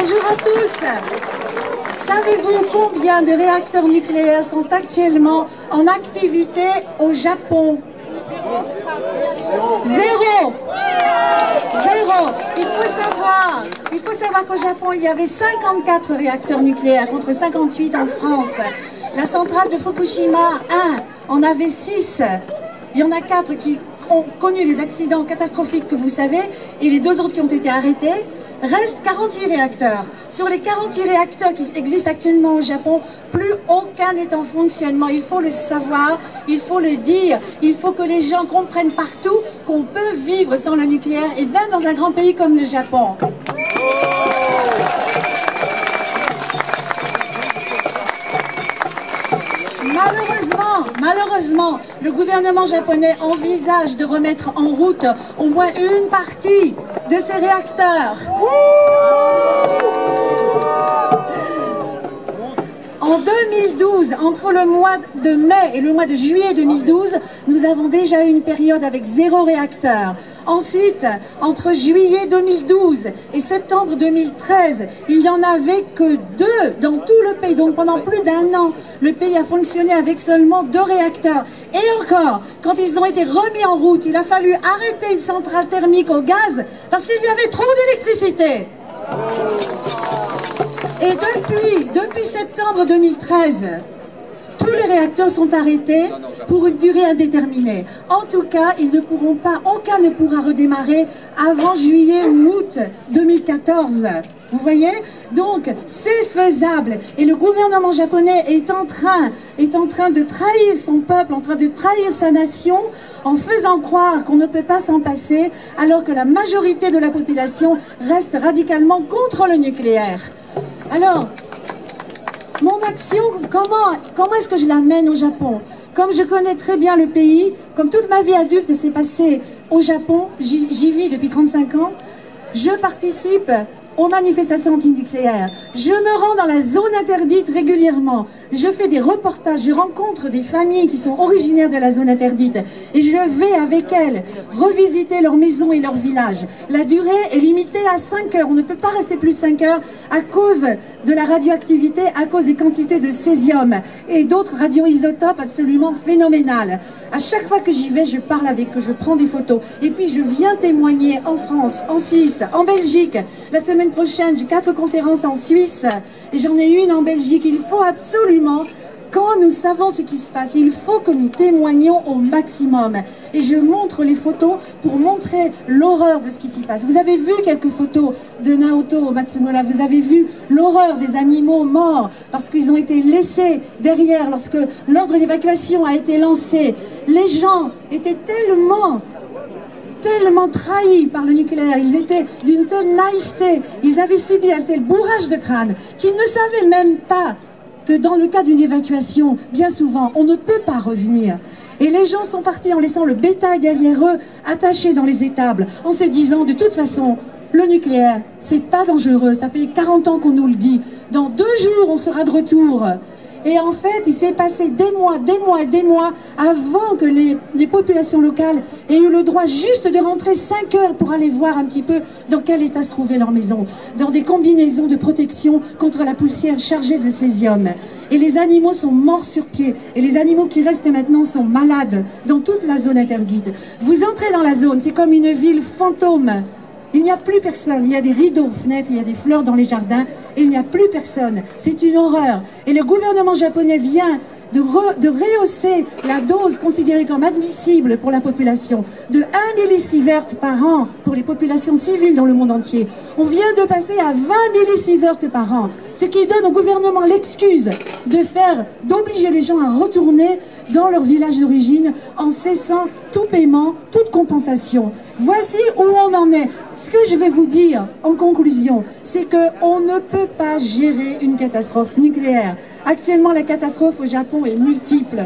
Bonjour à tous. Savez-vous combien de réacteurs nucléaires sont actuellement en activité au Japon? Zéro. Zéro. Il faut savoir qu'au Japon, il y avait 54 réacteurs nucléaires contre 58 en France. La centrale de Fukushima 1 en avait 6. Il y en a 4 qui ont connu les accidents catastrophiques que vous savez, et les 2 autres qui ont été arrêtés. Restent 48 réacteurs. Sur les 48 réacteurs qui existent actuellement au Japon, plus aucun n'est en fonctionnement. Il faut le savoir, il faut le dire, il faut que les gens comprennent partout qu'on peut vivre sans le nucléaire, et même dans un grand pays comme le Japon. Malheureusement, le gouvernement japonais envisage de remettre en route au moins une partie de ces réacteurs. En 2012, entre le mois de mai et le mois de juillet 2012, nous avons déjà eu une période avec 0 réacteur. Ensuite, entre juillet 2012 et septembre 2013, il n'y en avait que 2 dans tout le pays. Donc pendant plus d'1 an, le pays a fonctionné avec seulement 2 réacteurs. Et encore, quand ils ont été remis en route, il a fallu arrêter une centrale thermique au gaz parce qu'il y avait trop d'électricité. Et depuis septembre 2013, tous les réacteurs sont arrêtés pour une durée indéterminée. En tout cas, ils ne pourront pas, aucun ne pourra redémarrer avant juillet ou août 2014. Vous voyez? Donc, c'est faisable. Et le gouvernement japonais est en train de trahir son peuple, en train de trahir sa nation, en faisant croire qu'on ne peut pas s'en passer, alors que la majorité de la population reste radicalement contre le nucléaire. Alors, mon action, comment est-ce que je la mène au Japon? Comme je connais très bien le pays, comme toute ma vie adulte s'est passée au Japon, j'y vis depuis 35 ans, je participe aux manifestations antinucléaires. Je me rends dans la zone interdite régulièrement. Je fais des reportages, je rencontre des familles qui sont originaires de la zone interdite et je vais avec elles revisiter leurs maisons et leurs villages. La durée est limitée à 5 heures. On ne peut pas rester plus de 5 heures à cause de la radioactivité, à cause des quantités de césium et d'autres radioisotopes absolument phénoménales. À chaque fois que j'y vais, je parle avec eux, je prends des photos. Et puis je viens témoigner en France, en Suisse, en Belgique. La semaine prochaine, j'ai 4 conférences en Suisse et j'en ai une en Belgique. Il faut absolument, quand nous savons ce qui se passe, il faut que nous témoignions au maximum. Et je montre les photos pour montrer l'horreur de ce qui s'y passe. Vous avez vu quelques photos de Naoto Matsumoto, vous avez vu l'horreur des animaux morts parce qu'ils ont été laissés derrière lorsque l'ordre d'évacuation a été lancé. Les gens étaient tellement trahis par le nucléaire, ils étaient d'une telle naïveté, ils avaient subi un tel bourrage de crâne qu'ils ne savaient même pas que dans le cas d'une évacuation, bien souvent, on ne peut pas revenir. Et les gens sont partis en laissant le bétail derrière eux, attaché dans les étables, en se disant de toute façon, le nucléaire, c'est pas dangereux, ça fait 40 ans qu'on nous le dit, dans 2 jours on sera de retour. Et en fait, il s'est passé des mois avant que les populations locales aient eu le droit juste de rentrer 5 heures pour aller voir un petit peu dans quel état se trouvait leur maison, dans des combinaisons de protection contre la poussière chargée de césium. Et les animaux sont morts sur pied. Et les animaux qui restent maintenant sont malades dans toute la zone interdite. Vous entrez dans la zone, c'est comme une ville fantôme. Il n'y a plus personne, il y a des rideaux aux fenêtres, il y a des fleurs dans les jardins, et il n'y a plus personne. C'est une horreur. Et le gouvernement japonais vient de rehausser la dose considérée comme admissible pour la population de 1 millisievert par an pour les populations civiles dans le monde entier. On vient de passer à 20 millisievert par an, ce qui donne au gouvernement l'excuse d'obliger les gens à retourner dans leur village d'origine en cessant tout paiement, toute compensation. Voici où on en est. Ce que je vais vous dire en conclusion, c'est qu'on ne peut pas gérer une catastrophe nucléaire. Actuellement, la catastrophe au Japon est multiple,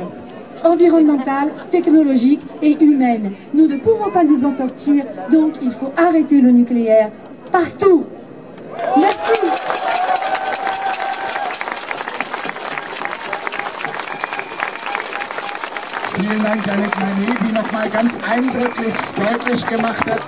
environnementale, technologique et humaine. Nous ne pouvons pas nous en sortir, donc il faut arrêter le nucléaire partout. Merci. Vielen Dank, Janet Manet, die nochmal ganz eindrücklich deutlich gemacht hat,